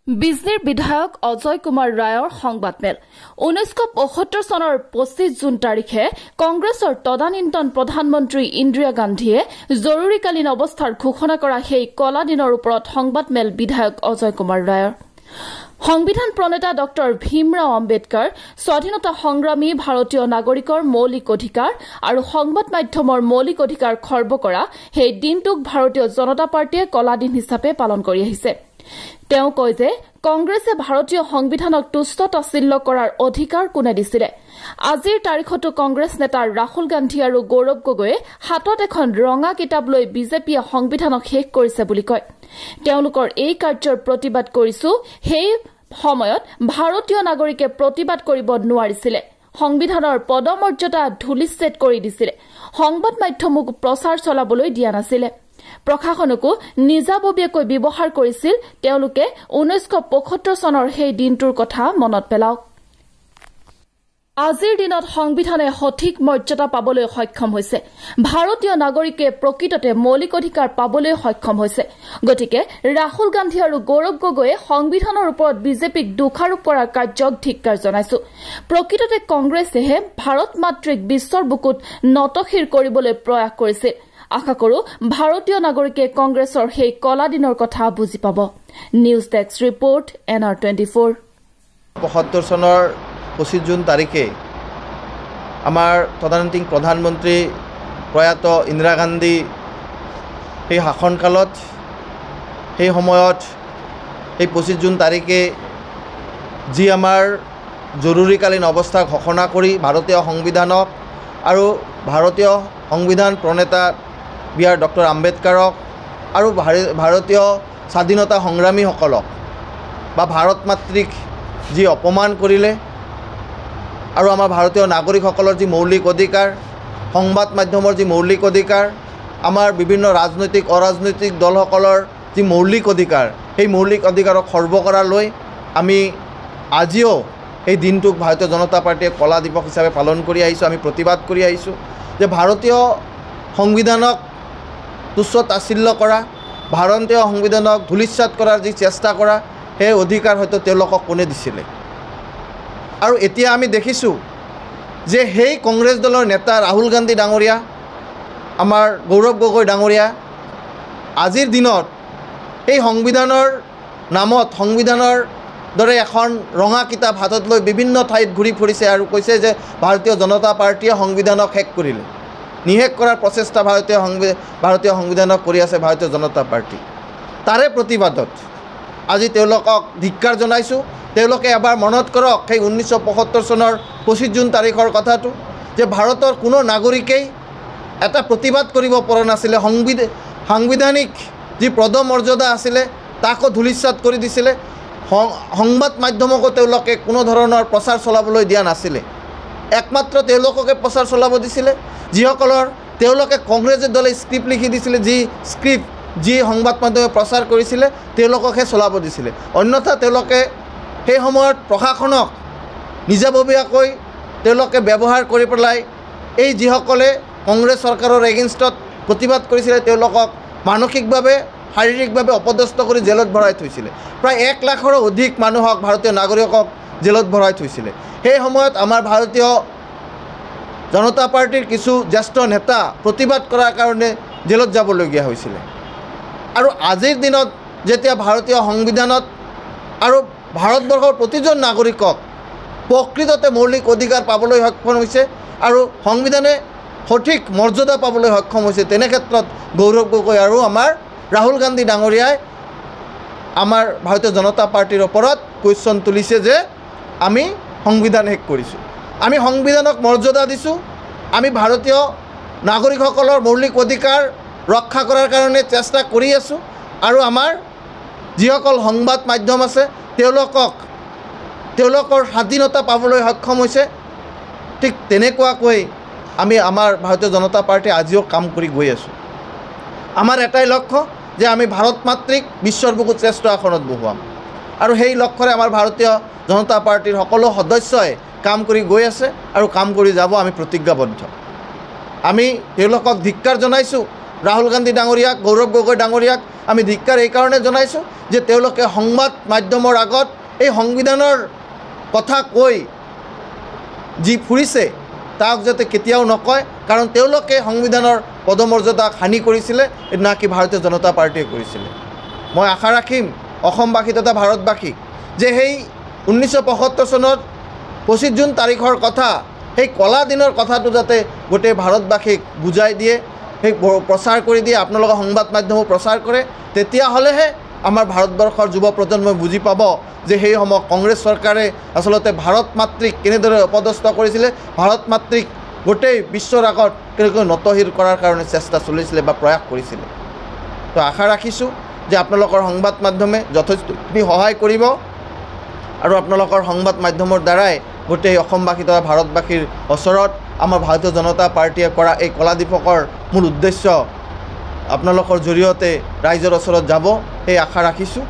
বিজনীৰ বিধায়ক অজয় কুমাৰ ৰায়ৰ সংবাদমেল 1975 চনৰ 25 জুন তাৰিখে কংগ্ৰেছৰ তদানীন্তন প্ৰধানমন্ত্ৰী ইন্দিৰা গান্ধীয়ে জৰুৰীকালীন অৱস্থাৰ ঘোষণা কৰা সেই কলা দিনৰ ওপৰত সংবাদমেল বিধায়ক অজয় কুমাৰ ৰায়ৰ সংবিধান প্ৰণেতা ডক্টৰ ভীমৰাও আম্বেদকাৰ স্বাধীনতা সংগ্ৰামী ভাৰতীয় নাগৰিকৰ মৌলিক অধিকাৰ আৰু সংবাদ মাধ্যমৰ মৌলিক অধিকাৰ খৰ্ব কৰা সেই দিনটোক ভাৰতীয় জনতা পাৰ্টিয়ে কলা দিন হিচাপে পালন কৰি আহিছে তেওঁ কয় যে কংগ্ৰেছে ভাৰতীয় সংবিধানক তুষ্ট তাচ্ছিল্য কৰাৰ অধিকাৰ কোনে দিছিলে আজিৰ তাৰিখতো কংগ্ৰেছ নেতা ৰাহুল গান্ধী আৰু গৌৰৱ গগৈয়ে হাতত এখন ৰঙা কিতাপ লৈ বিজেপিয়ে সংবিধানক শেষ কৰিছে বুলি কয় তেওঁলোকৰ এই কাৰ্যৰ প্ৰতিবাদ কৰিছো সেই সময়ত ভাৰতীয় নাগৰিকে প্ৰতিবাদ কৰিব নোৱাৰিছিলে সংবিধানৰ পদমৰ্যাদা ধুলিচ্ছেদ কৰি দিছিলে সংবাদ মাধ্যমক প্ৰচাৰ চলাবলৈ দিয়া নাছিলে প্ৰশাসনকো নিজাববীয়াকৈ ব্যৱহাৰ কৰিছিল তেওঁলোকে 1975 চনৰ সেই দিনটোৰ কথা মনত পেলাওক আজিৰ দিনত সংবিধানে সঠিক মৰ্যাদা পাবলৈ সক্ষম হৈছে ভাৰতীয় নাগৰিকে প্ৰকৃততে মৌলিক অধিকাৰ পাবলৈ সক্ষম হৈছে গতিকে ৰাহুল গান্ধী আৰু গৌৰৱ গগৈয়ে সংবিধানৰ ওপৰত বিজেপিক দোষাৰোপ কৰাৰ কাৰ্যক ধিক্কাৰ জনাইছো প্ৰকৃততে কংগ্ৰেছেহে ভাৰত মাতৃক বিশ্বৰ বুকুত নতশিৰ কৰিবলৈ প্ৰয়াস কৰিছিল আশা কৰো ভাৰতীয় নাগৰিকে কংগ্ৰেছৰ সেই কলা দিনৰ কথা বুজি পাব নিউজ ডেস্ক ৰিপোৰ্ট NR24 75 চনৰ 25 জুন তাৰিখে আমাৰ তদানীন্তন প্ৰধানমন্ত্ৰী প্ৰয়াত ইন্দিৰা গান্ধী সেই শাসনকালত সেই সময়ত সেই 25 জুন তাৰিখে যি আমাৰ জৰুৰীকালীন অৱস্থা ঘোষণা কৰি ভাৰতীয় সংবিধানক আৰু ভাৰতীয় সংবিধান প্ৰণেতা বি.আৰ. ডক্টৰ আম্বেদকাৰক আৰু ভাৰতীয় স্বাধীনতা সংগ্ৰামীসকলক বা ভাৰত মাতৃক যি অপমান কৰিলে আৰু আমাৰ ভাৰতীয় নাগৰিকসকলৰ যি মৌলিক অধিকাৰ সংবাদ মাধ্যমৰ যি মৌলিক অধিকাৰ আমাৰ বিভিন্ন ৰাজনৈতিক অৰাজনৈতিক দলসকলৰ যি মৌলিক অধিকাৰ সেই মৌলিক অধিকাৰক খৰ্ব কৰালৈ আমি আজিও এই দিনটোক ভাৰতীয় জনতা পাৰ্টিয়ে কলা দিৱস হিচাপে পালন কৰি আহিছোঁ আমি প্ৰতিবাদ কৰি আহিছোঁ যে ভাৰতীয় সংবিধানক তুচ্ছ তাচ্ছিল্য কৰা ভাৰতীয় সংবিধানক ধূলিচ্ছাদ কৰাৰ যি চেষ্টা কৰা সেই অধিকাৰ হয়তো তেওঁলোকক কোনে দিছিলে আৰু এতিয়া আমি দেখিছোঁ যে সেই কংগ্ৰেছ দলৰ নেতা ৰাহুল গান্ধী ডাঙৰীয়া আমাৰ গৌৰৱ গগৈ ডাঙৰীয়া আজিৰ দিনত এই সংবিধানৰ নামত সংবিধানৰ দৰে এখন ৰঙা কিতাপ হাতত লৈ বিভিন্ন ঠাইত ঘূৰি ফুৰিছে আৰু কৈছে যে ভাৰতীয় জনতা পাৰ্টিয়ে সংবিধানক শেষ কৰিলে নিশেষ কৰাৰ প্ৰচেষ্টা ভাৰতীয় সংবিধানক কৰি আছে ভাৰতীয় জনতা পাৰ্টি তাৰে প্ৰতিবাদত আজি তেওঁলোকক ধিক্কাৰ জনাইছোঁ তেওঁলোকে এবাৰ মনত কৰক সেই 1975 চনৰ 25 জুন তাৰিখৰ কথাটো যে ভাৰতৰ কোনো নাগৰিকেই এটা প্ৰতিবাদ কৰিব পৰা নাছিলে সাংবিধানিক যি পদমৰ্যাদা আছিলে তাকো ধূলিচ্ছাদ কৰি দিছিলে সংবাদ মাধ্যমকো তেওঁলোকে কোনো ধৰণৰ প্ৰচাৰ চলাবলৈ দিয়া নাছিলে একমাত্ৰ তেওঁলোককে প্ৰচাৰ চলাব দিছিলে যিসকলৰ তেওঁলোকে কংগ্ৰেছ দলে স্ক্ৰিপ্ট লিখি দিছিলে যি সংবাদ মাধ্যমে প্ৰচাৰ কৰিছিলে তেওঁলোককহে চলাব দিছিলে অন্যথা তেওঁলোকে সেই সময়ত প্ৰশাসনক নিজাববীয়াকৈ তেওঁলোকে ব্যৱহাৰ কৰি পেলাই এই যিসকলে কংগ্ৰেছ চৰকাৰৰ এগেইনষ্টত প্ৰতিবাদ কৰিছিলে তেওঁলোকক মানসিকভাৱে শাৰীৰিকভাৱে অপদস্থ কৰি জেলত ভৰাই থৈছিলে প্ৰায় 1 লাখৰো অধিক মানুহক ভাৰতীয় নাগৰিকক জেলত ভৰাই থৈছিলে সেই সময়ত আমাৰ ভাৰতীয় জনতা পাৰ্টিৰ কিছু জ্যেষ্ঠ নেতা প্ৰতিবাদ কৰাৰ কাৰণে জেলত যাবলগীয়া হৈছিলে আৰু আজিৰ দিনত যেতিয়া ভাৰতীয় সংবিধানত আৰু ভাৰতবৰ্ষৰ প্ৰতিজন নাগৰিকক প্ৰকৃততে মৌলিক অধিকাৰ পাবলৈ সক্ষম হৈছে আৰু সংবিধানে সঠিক মৰ্যাদা পাবলৈ সক্ষম হৈছে তেনে ক্ষেত্ৰত গৌৰৱ গগৈ আৰু আমাৰ ৰাহুল গান্ধী ডাঙৰীয়াই আমাৰ ভাৰতীয় জনতা পাৰ্টিৰ ওপৰত কুৱেশ্যন তুলিছে যে আমি সংবিধান শেষ কৰিছোঁ আমি সংবিধানক মৰ্যাদা দিছোঁ আমি ভাৰতীয় নাগৰিকসকলৰ মৌলিক অধিকাৰ ৰক্ষা কৰাৰ কাৰণে চেষ্টা কৰি আছোঁ আৰু আমাৰ যিসকল সংবাদ মাধ্যম আছে তেওঁলোকৰ স্বাধীনতা পাবলৈ সক্ষম হৈছে ঠিক তেনেকুৱাকৈ আমি আমাৰ ভাৰতীয় জনতা পাৰ্টিয়ে আজিও কাম কৰি গৈ আছোঁ আমাৰ এটাই লক্ষ্য যে আমি ভাৰত মাতৃক বিশ্বৰ বুকুত শ্ৰেষ্ঠ আসনত বহুৱাম আৰু সেই লক্ষ্যৰে আমাৰ ভাৰতীয় জনতা পাৰ্টিৰ সকলো সদস্যই কাম কৰি গৈ আছে আৰু কাম কৰি যাব আমি প্ৰতিজ্ঞাবদ্ধ আমি তেওঁলোকক ধিক্কাৰ জনাইছোঁ ৰাহুল গান্ধী ডাঙৰীয়াক, গৌৰৱ গগৈ ডাঙৰীয়াক আমি ধিক্কাৰ এইকাৰণে জনাইছোঁ যে তেওঁলোকে সংবাদ মাধ্যমৰ আগত এই সংবিধানৰ কথা কৈ যি ফুৰিছে তাক যাতে কেতিয়াও নকয়, কাৰণ তেওঁলোকে সংবিধানৰ পদমৰ্যাদাক হানি কৰিছিলে, না কি ভাৰতীয় জনতা পাৰ্টীয়ে কৰিছিলে। মই আশা ৰাখিম অসমবাসী তথা ভাৰতবাসীক যে সেই 1975 চনত 25 জুন তাৰিখৰ কথা, সেই কলা দিনৰ কথাটো যাতে গোটেই ভাৰতবাসীক বুজাই দিয়ে, সেই প্ৰচাৰ কৰি দিয়ে, আপোনালোকৰ সংবাদ মাধ্যমো প্ৰচাৰ কৰে, তেতিয়াহ'লেহে আমাৰ ভাৰতবৰ্ষৰ যুৱ প্ৰজন্মই বুজি পাব যে সেই সময়ত কংগ্ৰেছ চৰকাৰে আচলতে ভাৰত মাতৃক কেনেদৰে অপদস্থ কৰিছিলে, ভাৰত মাতৃক গোটেই বিশ্বৰ আগত কেনেকৈ নতশিৰ কৰাৰ কাৰণে চেষ্টা চলিছিলে বা প্ৰয়াস কৰিছিলে। তো আশা ৰাখিছোঁ যে আপোনালোকৰ সংবাদ মাধ্যমে যথেষ্টখিনি সহায় কৰিব আৰু আপোনালোকৰ সংবাদ মাধ্যমৰ দ্বাৰাই গোটেই অসমবাসী তথা ভাৰতবাসীৰ ওচৰত আমাৰ ভাৰতীয় জনতা পাৰ্টীয়ে কৰা এই কলা দিৱসৰ মূল উদ্দেশ্য আপোনালোকৰ জৰিয়তে ৰাইজৰ ওচৰত যাব, সেই আশা ৰাখিছোঁ।